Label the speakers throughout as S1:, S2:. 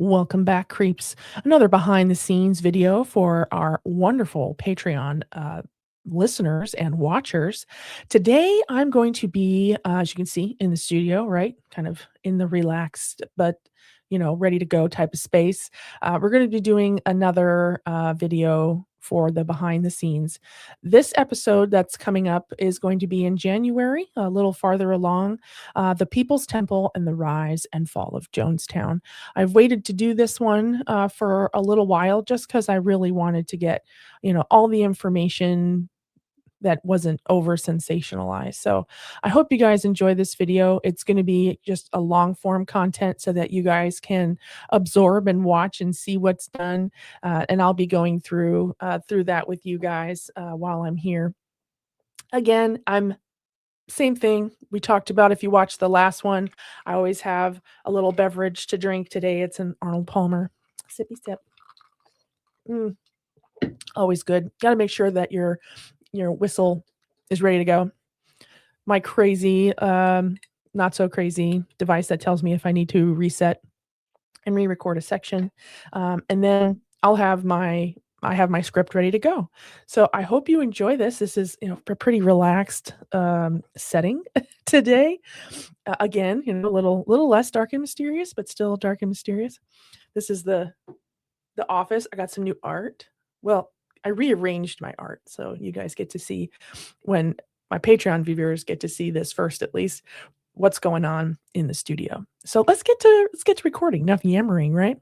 S1: Welcome back, creeps. Another behind the scenes video for our wonderful Patreon listeners and watchers. Today, I'm going to be, as you can see, in the studio, right? Kind of in the relaxed, but ready to go type of space. We're going to be doing another video for the behind the scenes. This episode that's coming up is going to be in January, a little farther along, the People's Temple and the Rise and Fall of Jonestown. I've waited to do this one for a little while just because I really wanted to get, all the information that wasn't over sensationalized. So I hope you guys enjoy this video. It's going to be just a long form content so that you guys can absorb and watch and see what's done. And I'll be going through that with you guys while I'm here. Again, I'm same thing we talked about. If you watched the last one, I always have a little beverage to drink. Today it's an Arnold Palmer. Sippy sip. Mm, always good. Got to make sure that your whistle is ready to go. My crazy, not so crazy device that tells me if I need to reset and re-record a section. And then I have my script ready to go. So I hope you enjoy this. This is, a pretty relaxed setting today. Again, a little less dark and mysterious, but still dark and mysterious. This is the office. I got some new art. Well, I rearranged my art, so you guys get to see when my Patreon viewers get to see this first, at least what's going on in the studio. So let's get to recording. Enough yammering, right?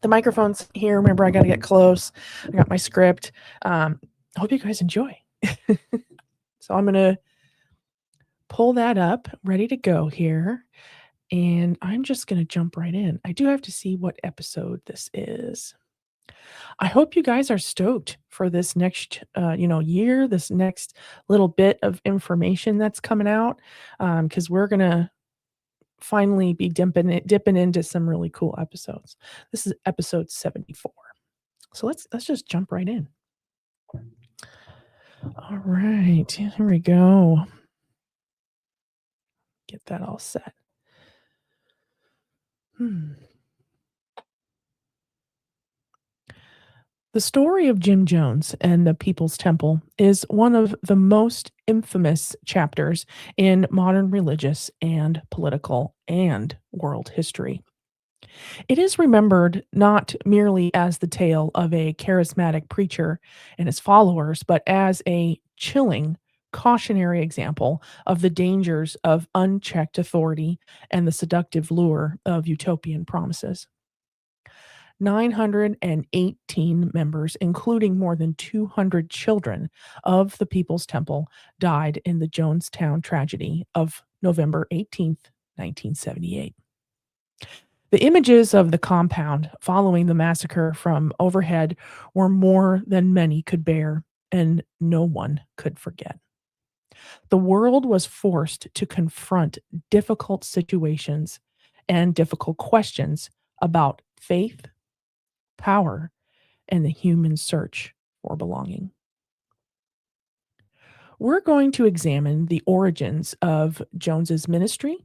S1: The microphone's here. Remember, I got to get close. I got my script. I hope you guys enjoy. So I'm gonna pull that up, ready to go here, and I'm just gonna jump right in. I do have to see what episode this is. I hope you guys are stoked for this next, year, this next little bit of information that's coming out, because we're gonna finally be dipping into some really cool episodes. This is episode 74. So let's just jump right in. All right, here we go. Get that all set. The story of Jim Jones and the People's Temple is one of the most infamous chapters in modern religious and political and world history. It is remembered not merely as the tale of a charismatic preacher and his followers, but as a chilling, cautionary example of the dangers of unchecked authority and the seductive lure of utopian promises. 918 members, including more than 200 children of the People's Temple, died in the Jonestown tragedy of November 18th, 1978. The images of the compound following the massacre from overhead were more than many could bear, and no one could forget. The world was forced to confront difficult situations and difficult questions about faith, power, and the human search for belonging. We're going to examine the origins of Jones's ministry,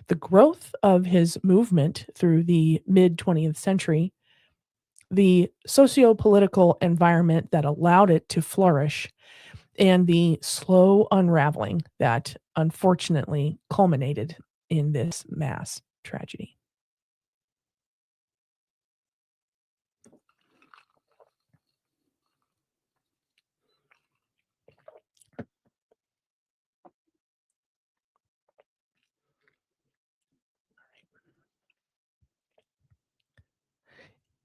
S1: the growth of his movement through the mid 20th century, the socio-political environment that allowed it to flourish, and the slow unraveling that unfortunately culminated in this mass tragedy.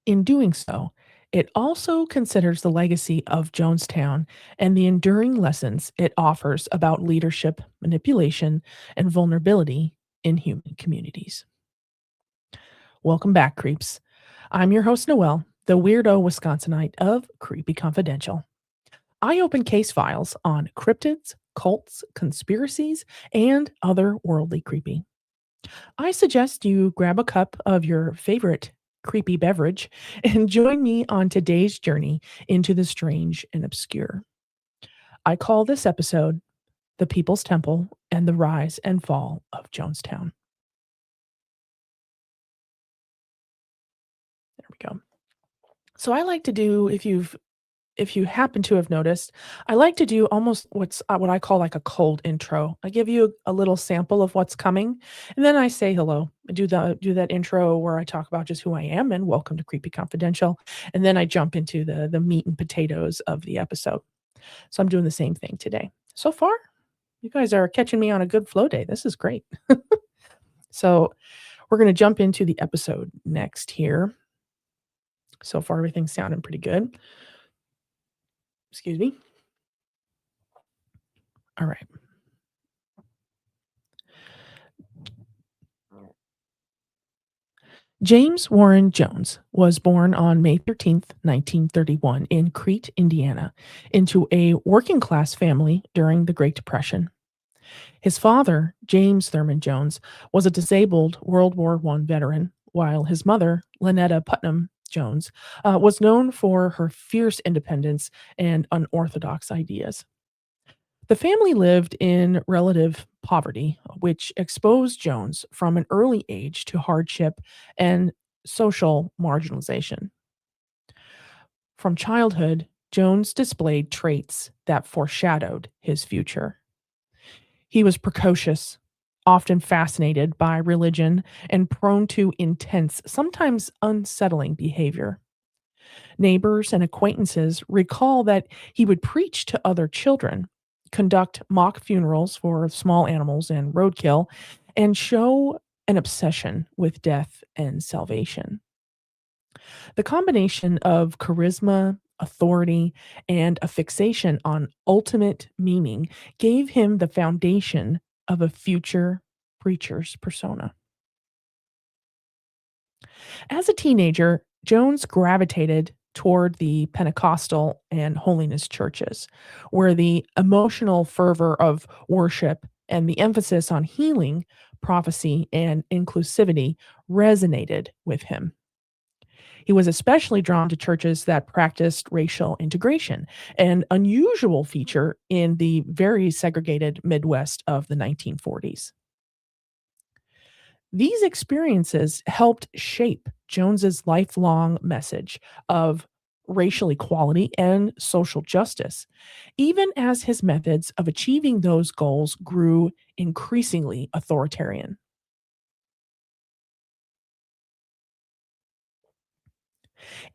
S1: In doing so, it also considers the legacy of Jonestown and the enduring lessons it offers about leadership, manipulation, and vulnerability in human communities. Welcome back, creeps. I'm your host, Noelle, the weirdo Wisconsinite of Creepy Confidential. I open case files on cryptids, cults, conspiracies, and other worldly creepy. I suggest you grab a cup of your favorite creepy beverage and join me on today's journey into the strange and obscure. I call this episode The People's Temple and the Rise and Fall of Jonestown. we go. So I like to do, if you happen to have noticed, I like to do almost what I call like a cold intro. I give you a little sample of what's coming, and then I say hello. I do that intro where I talk about just who I am and welcome to Creepy Confidential, and then I jump into the meat and potatoes of the episode. So I'm doing the same thing today. So far, you guys are catching me on a good flow day. This is great. So we're going to jump into the episode next here. So far, everything's sounding pretty good. Excuse me. All right. James Warren Jones was born on May 13th, 1931, in Crete, Indiana, into a working class family during the Great Depression. His father, James Thurman Jones, was a disabled World War I veteran, while his mother, Lynetta Putnam Jones, was known for her fierce independence and unorthodox ideas. The family lived in relative poverty, which exposed Jones from an early age to hardship and social marginalization. From childhood, Jones displayed traits that foreshadowed his future. He was precocious, often fascinated by religion, and prone to intense, sometimes unsettling behavior. Neighbors and acquaintances recall that he would preach to other children, conduct mock funerals for small animals and roadkill, and show an obsession with death and salvation. The combination of charisma, authority, and a fixation on ultimate meaning gave him the foundation of a future preacher's persona. As a teenager, Jones gravitated toward the Pentecostal and holiness churches, where the emotional fervor of worship and the emphasis on healing, prophecy, and inclusivity resonated with him. He was especially drawn to churches that practiced racial integration, an unusual feature in the very segregated Midwest of the 1940s. These experiences helped shape Jones's lifelong message of racial equality and social justice, even as his methods of achieving those goals grew increasingly authoritarian.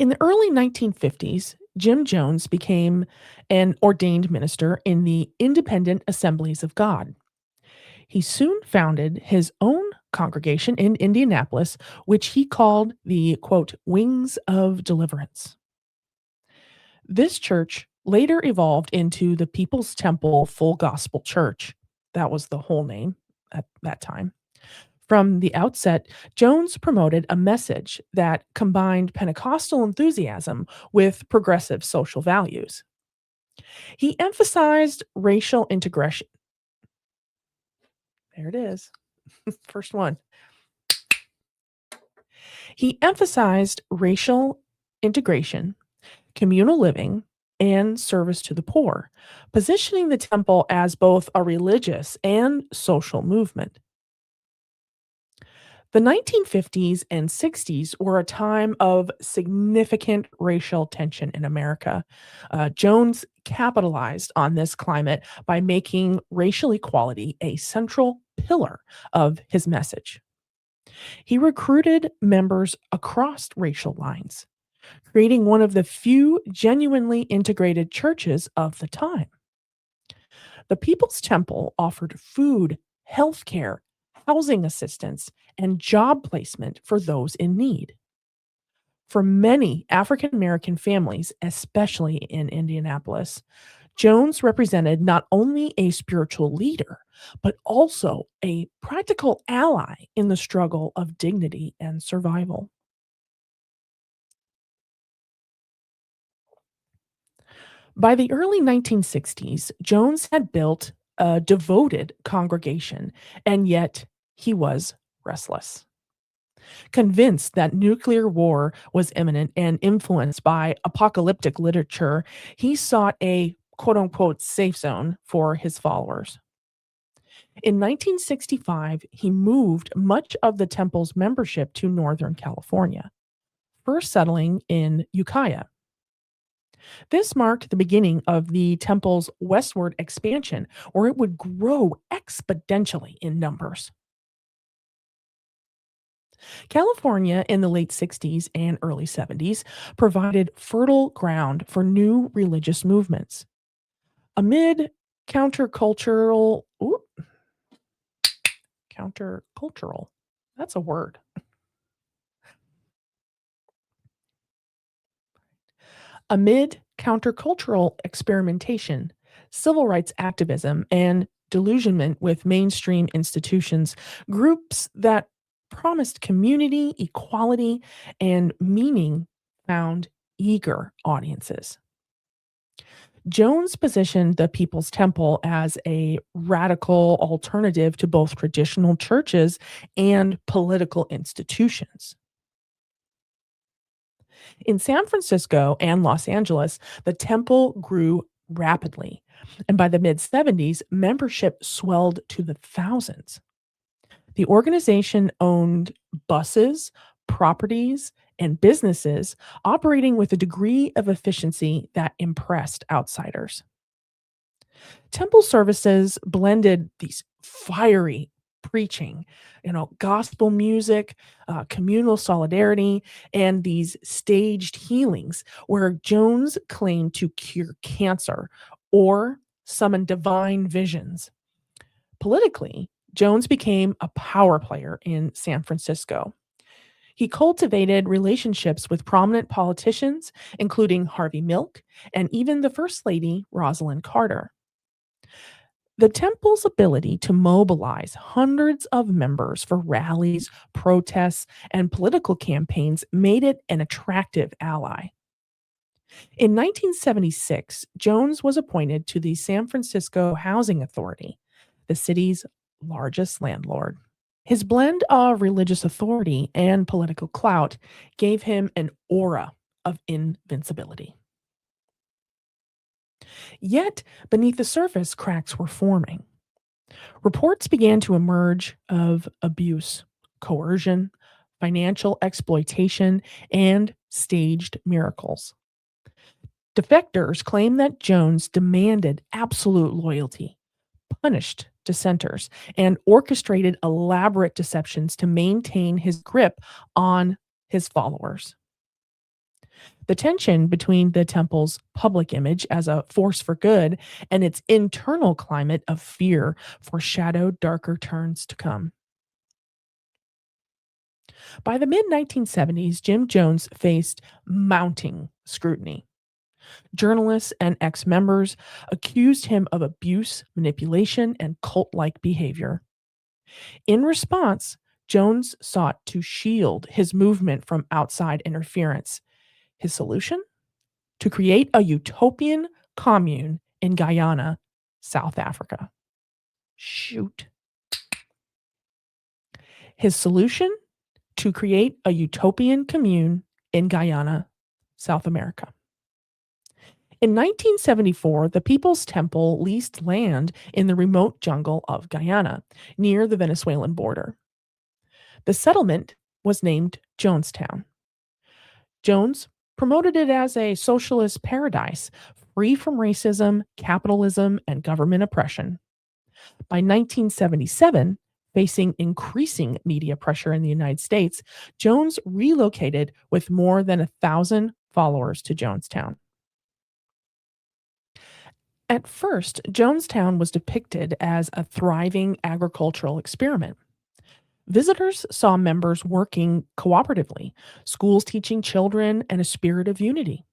S1: In the early 1950s, Jim Jones became an ordained minister in the Independent Assemblies of God. He soon founded his own congregation in Indianapolis, which he called the quote, Wings of Deliverance. This church later evolved into the People's Temple Full Gospel Church. That was the whole name at that time. From the outset, Jones promoted a message that combined Pentecostal enthusiasm with progressive social values. He emphasized racial integration. There it is. First one. He emphasized racial integration, communal living, and service to the poor, positioning the temple as both a religious and social movement. The 1950s and 60s were a time of significant racial tension in America. Jones capitalized on this climate by making racial equality a central pillar of his message. He recruited members across racial lines, creating one of the few genuinely integrated churches of the time. The People's Temple offered food, healthcare, housing assistance, and job placement for those in need. For many African American families, especially in Indianapolis, Jones represented not only a spiritual leader, but also a practical ally in the struggle of dignity and survival. By the early 1960s, Jones had built a devoted congregation, and yet he was restless. Convinced that nuclear war was imminent and influenced by apocalyptic literature, he sought a quote unquote safe zone for his followers. In 1965, he moved much of the temple's membership to Northern California, first settling in Ukiah. This marked the beginning of the temple's westward expansion, where it would grow exponentially in numbers. California in the late 60s and early 70s provided fertile ground for new religious movements. Amid countercultural, ooh, countercultural, that's a word. Amid countercultural experimentation, civil rights activism, and delusionment with mainstream institutions, groups that promised community, equality, and meaning found eager audiences. Jones positioned the People's Temple as a radical alternative to both traditional churches and political institutions. In San Francisco and Los Angeles, the temple grew rapidly. And by the mid 70s, membership swelled to the thousands. The organization owned buses, properties, and businesses operating with a degree of efficiency that impressed outsiders. Temple services blended these fiery preaching, gospel music, communal solidarity, and these staged healings where Jones claimed to cure cancer or summon divine visions. Politically, Jones became a power player in San Francisco. He cultivated relationships with prominent politicians, including Harvey Milk and even the First Lady, Rosalind Carter. The temple's ability to mobilize hundreds of members for rallies, protests, and political campaigns made it an attractive ally. In 1976, Jones was appointed to the San Francisco Housing Authority, the city's largest landlord. His blend of religious authority and political clout gave him an aura of invincibility. Yet, beneath the surface, cracks were forming. Reports began to emerge of abuse, coercion, financial exploitation, and staged miracles. Defectors claimed that Jones demanded absolute loyalty, punished dissenters, and orchestrated elaborate deceptions to maintain his grip on his followers. The tension between the temple's public image as a force for good and its internal climate of fear foreshadowed darker turns to come. By the mid 1970s, Jim Jones faced mounting scrutiny. Journalists and ex members accused him of abuse, manipulation, and cult like behavior. In response, Jones sought to shield his movement from outside interference. His solution? To create a utopian commune in Guyana, South Africa. Shoot. His solution? To create a utopian commune in Guyana, South America. In 1974, the People's Temple leased land in the remote jungle of Guyana, near the Venezuelan border. The settlement was named Jonestown. Jones promoted it as a socialist paradise, free from racism, capitalism, and government oppression. By 1977, facing increasing media pressure in the United States, Jones relocated with more than 1,000 followers to Jonestown. At first, Jonestown was depicted as a thriving agricultural experiment. Visitors saw members working cooperatively, schools teaching children, and a spirit of unity.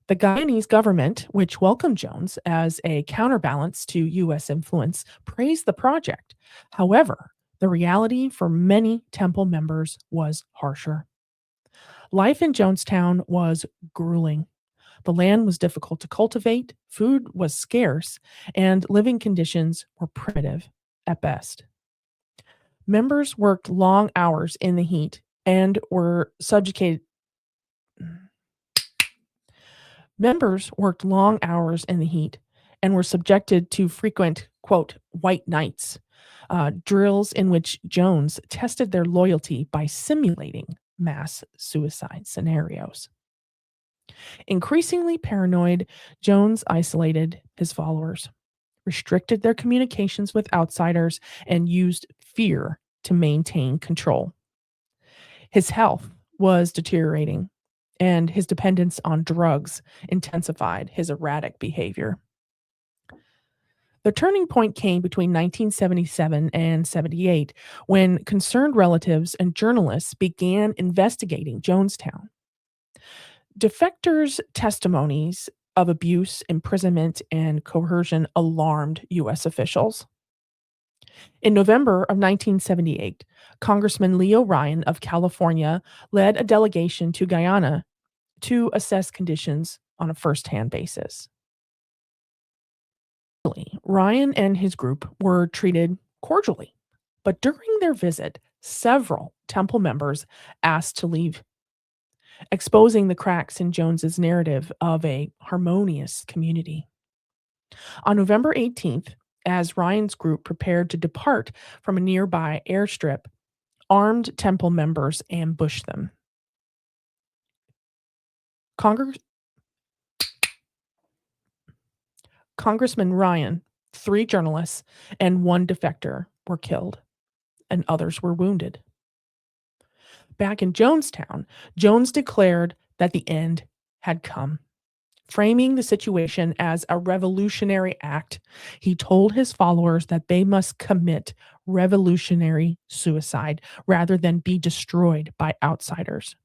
S1: The Guyanese government, which welcomed Jones as a counterbalance to U.S. influence, praised the project. However, the reality for many temple members was harsher. Life in Jonestown was grueling. The land was difficult to cultivate, food was scarce, and living conditions were primitive at best. Members worked long hours in the heat and were subjugated. Members worked long hours in the heat and were subjected to frequent, quote, white nights, drills in which Jones tested their loyalty by simulating mass suicide scenarios. Increasingly paranoid, Jones isolated his followers, restricted their communications with outsiders, and used fear to maintain control. His health was deteriorating, and his dependence on drugs intensified his erratic behavior. The turning point came between 1977 and 78 when concerned relatives and journalists began investigating Jonestown. Defectors' testimonies of abuse, imprisonment, and coercion alarmed U.S. officials. In November of 1978, Congressman Leo Ryan of California led a delegation to Guyana to assess conditions on a firsthand basis. Ryan and his group were treated cordially, but during their visit, several temple members asked to leave, exposing the cracks in Jones's narrative of a harmonious community. On November 18th, as Ryan's group prepared to depart from a nearby airstrip, armed temple members ambushed them. Congress- Congressman Ryan, 3 journalists, and 1 defector were killed, and others were wounded. Back in Jonestown, Jones declared that the end had come. Framing the situation as a revolutionary act, he told his followers that they must commit revolutionary suicide rather than be destroyed by outsiders.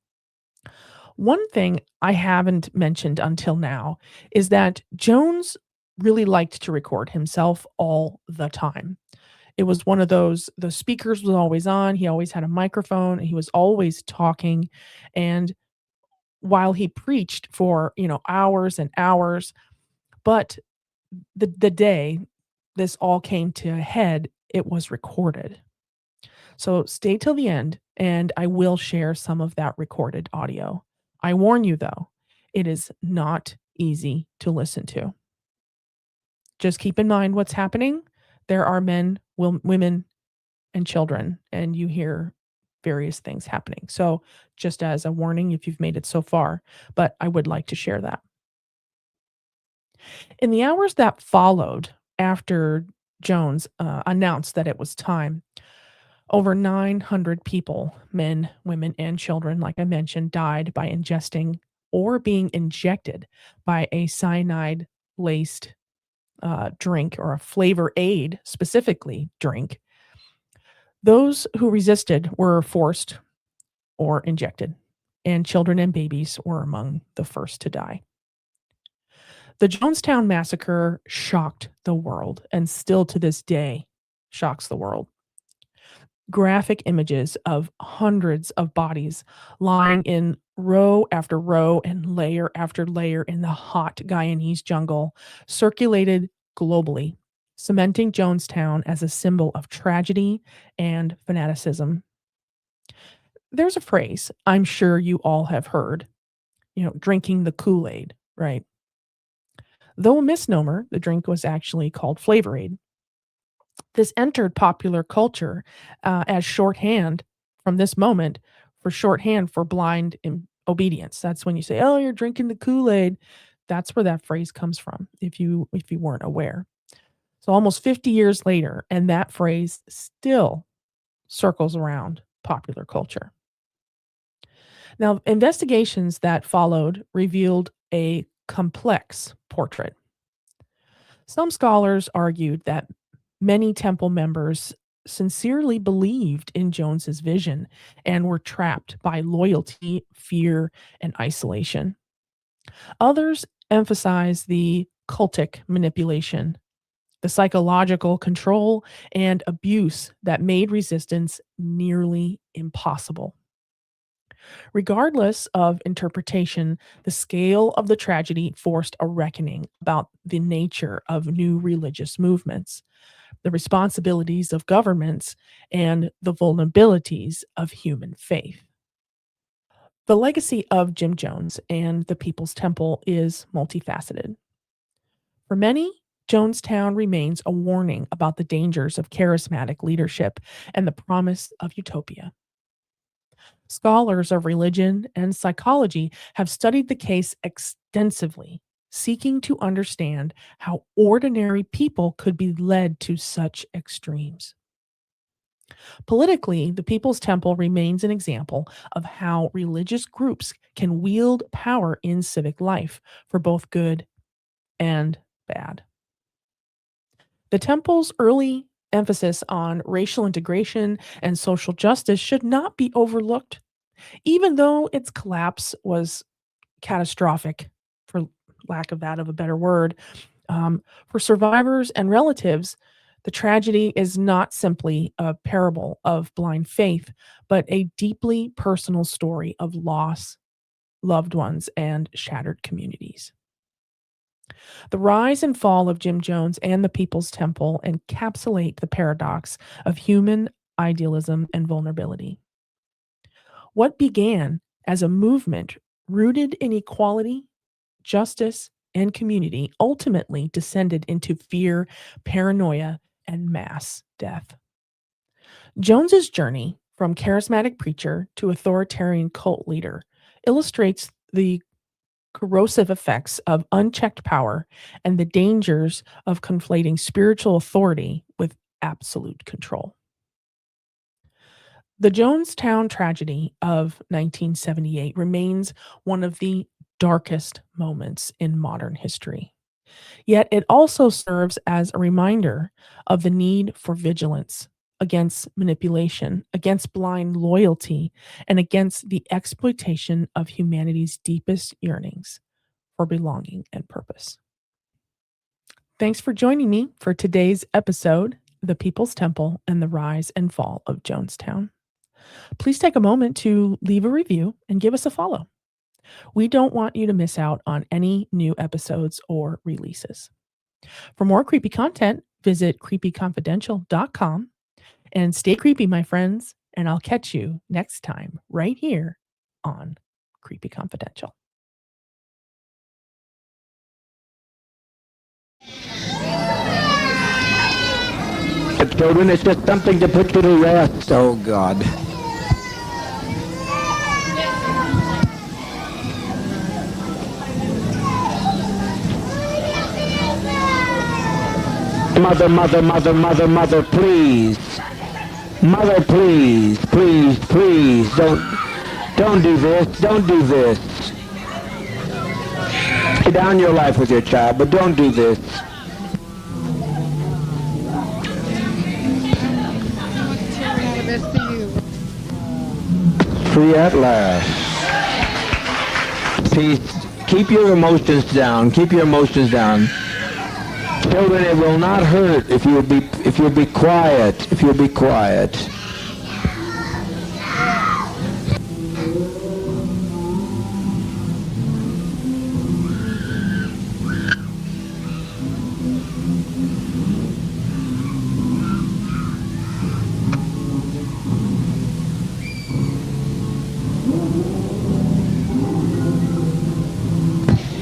S1: One thing I haven't mentioned until now is that Jones really liked to record himself all the time. It was one of those, the speakers was always on, he always had a microphone, and he was always talking, and while he preached for, hours and hours, but the day this all came to a head, it was recorded. So stay till the end, and I will share some of that recorded audio. I warn you, though, it is not easy to listen to. Just keep in mind what's happening. There are men, women, and children, and you hear various things happening. So, just as a warning, if you've made it so far, but I would like to share that. In the hours that followed after Jones announced that it was time, over 900 people, men, women, and children, like I mentioned, died by ingesting or being injected by a cyanide-laced drink or a flavor aid, specifically drink. Those who resisted were forced or injected, and children and babies were among the first to die. The Jonestown massacre shocked the world and still to this day shocks the world. Graphic images of hundreds of bodies lying in row after row and layer after layer in the hot Guyanese jungle circulated globally, cementing Jonestown as a symbol of tragedy and fanaticism. There's a phrase I'm sure you all have heard, drinking the Kool-Aid, right? Though a misnomer, the drink was actually called Flavor Aid. This entered popular culture as shorthand from this moment for shorthand for blind obedience. That's when you say, "Oh, you're drinking the Kool-Aid." That's where that phrase comes from, if you weren't aware. So almost 50 years later, and that phrase still circles around popular culture. Now, investigations that followed revealed a complex portrait. Some scholars argued that many temple members sincerely believed in Jones's vision and were trapped by loyalty, fear, and isolation. Others emphasize the cultic manipulation, the psychological control, and abuse that made resistance nearly impossible. Regardless of interpretation, the scale of the tragedy forced a reckoning about the nature of new religious movements, the responsibilities of governments, and the vulnerabilities of human faith. The legacy of Jim Jones and the People's Temple is multifaceted. For many, Jonestown remains a warning about the dangers of charismatic leadership and the promise of utopia. Scholars of religion and psychology have studied the case extensively, seeking to understand how ordinary people could be led to such extremes. Politically, the People's Temple remains an example of how religious groups can wield power in civic life for both good and bad. The temple's early emphasis on racial integration and social justice should not be overlooked, even though its collapse was catastrophic, for lack of that of a better word. For survivors and relatives, the tragedy is not simply a parable of blind faith, but a deeply personal story of loss, loved ones, and shattered communities. The rise and fall of Jim Jones and the People's Temple encapsulate the paradox of human idealism and vulnerability. What began as a movement rooted in equality, justice, and community ultimately descended into fear, paranoia, and mass death. Jones's journey from charismatic preacher to authoritarian cult leader illustrates the corrosive effects of unchecked power and the dangers of conflating spiritual authority with absolute control. The Jonestown tragedy of 1978 remains one of the darkest moments in modern history. Yet it also serves as a reminder of the need for vigilance against manipulation, against blind loyalty, and against the exploitation of humanity's deepest yearnings for belonging and purpose. Thanks for joining me for today's episode, The People's Temple and the Rise and Fall of Jonestown. Please take a moment to leave a review and give us a follow. We don't want you to miss out on any new episodes or releases. For more creepy content, visit creepyconfidential.com and stay creepy, my friends, and I'll catch you next time right here on Creepy Confidential.
S2: Children, it's just something to put you to rest. Oh, God. Mother, please. Mother, please, don't do this, don't do this. Lay down your life with your child, but don't do this. Free at last. Please, keep your emotions down, keep your emotions down. Children, it will not hurt if you'll be quiet, if you'll be quiet.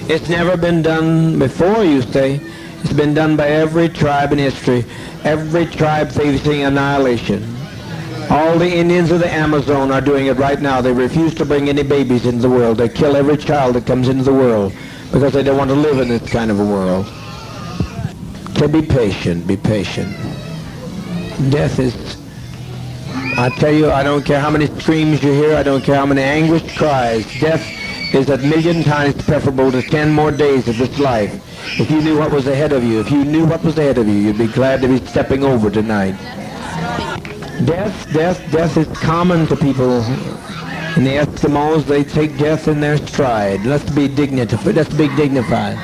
S2: It's never been done before, you say. It's been done by every tribe in history. Every tribe facing annihilation. All the Indians of the Amazon are doing it right now. They refuse to bring any babies into the world. They kill every child that comes into the world because they don't want to live in this kind of a world. So be patient, be patient. Death is, I tell you, I don't care how many screams you hear, I don't care how many anguished cries. Death is a million times preferable to 10 more days of this life. If you knew what was ahead of you, if you knew what was ahead of you, you'd be glad to be stepping over tonight. Death is common to people. And the Eskimos, they take death in their stride. Let's be dignified.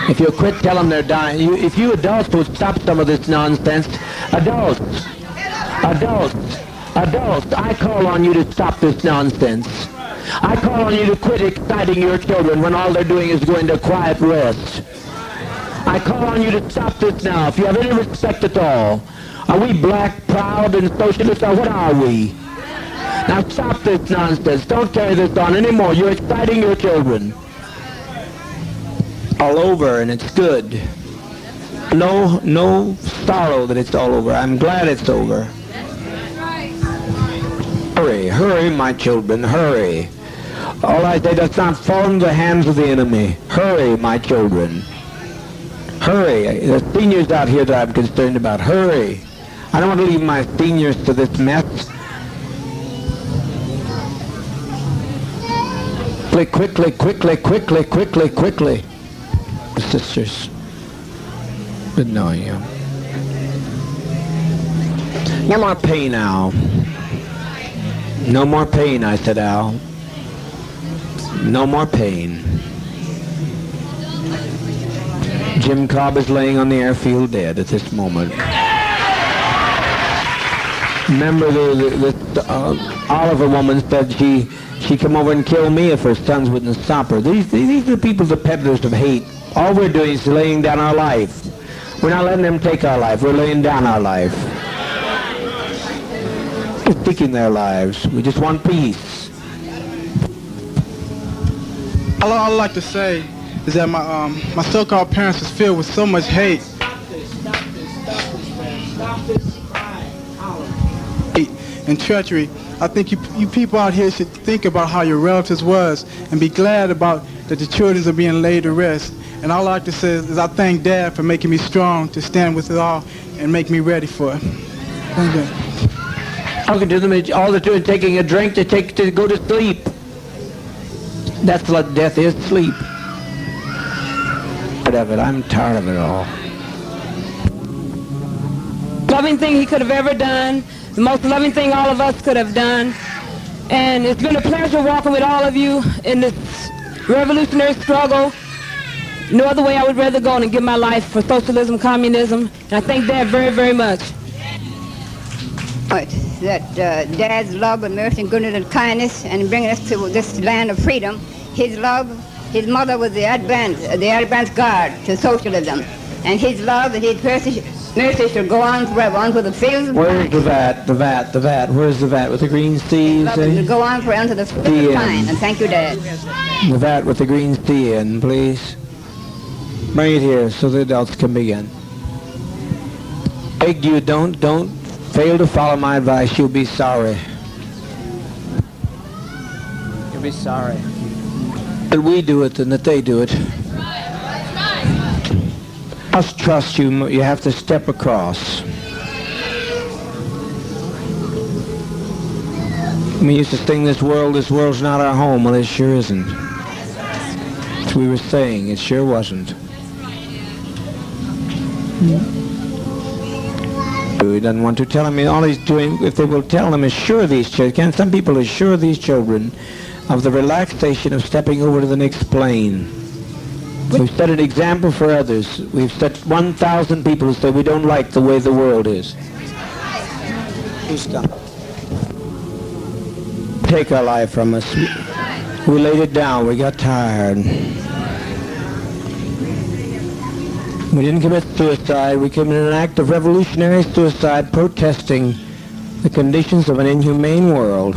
S2: If you'll quit telling them they're dying, if you adults would stop some of this nonsense, adults, I call on you to stop this nonsense. I call on you to quit exciting your children when all they're doing is going to quiet rest. I call on you to stop this now. If you have any respect at all, are we black, proud, and socialist, or what are we? Now stop this nonsense. Don't carry this on anymore. You're exciting your children. All over, and it's good. No sorrow that it's all over. I'm glad it's over. Hurry, hurry, my children, hurry. All I say does not fall into the hands of the enemy. Hurry, my children. Hurry. There's seniors out here that I'm concerned about. Hurry. I don't want to leave my seniors to this mess. Quickly, quickly, quickly, quickly, quickly. Sisters, good knowing you. No more pain, Al. No more pain, I said, Al. No more pain. Jim Cobb is laying on the airfield dead at this moment. Remember the Oliver woman said she'd come over and kill me if her sons wouldn't stop her. These are the people, the peddlers of hate. All we're doing is laying down our life. We're not letting them take our life. We're laying down our life. We're seeking their lives. We just want peace.
S3: All I'd like to say is that my so-called parents was filled with so much hate. And treachery. I think you people out here should think about how your relatives was and be glad about that the children are being laid to rest. And all I like to say is I thank Dad for making me strong to stand with it all and make me ready for it. Thank you.
S2: Talking to them, all they're doing is taking a drink to go to sleep. That's what death is, sleep. I'm tired of it all.
S4: Loving thing he could have ever done, the most loving thing all of us could have done. And it's been a pleasure walking with all of you in this revolutionary struggle. No other way I would rather go and give my life for socialism, communism. And I thank Dad very, very much.
S5: That Dad's love and mercy and goodness and kindness and bringing us to this land of freedom, his love, his mother was the advance guard to socialism. And his love and his mercy should go on forever, on to the fields of
S2: Where's the vat? Where's the vat with the green sea?
S5: Love should go on forever to the fields of pine. And thank you, Dad.
S2: The vat with the green sea in, please. Bring it here so the adults can begin. Beg you, don't fail to follow my advice. You'll be sorry. You'll be sorry. That we do it than that they do it. Must trust you. You have to step across. We used to sing this world's not our home. Well, it sure isn't. As we were saying, it sure wasn't. He doesn't want to tell him. All he's doing, if they will tell him, assure these children. Some people assure these children of the relaxation of stepping over to the next plane. We've set an example for others. We've set 1,000 people who say we don't like the way the world is. Take our life from us. We laid it down. We got tired. We didn't commit suicide. We committed an act of revolutionary suicide protesting the conditions of an inhumane world.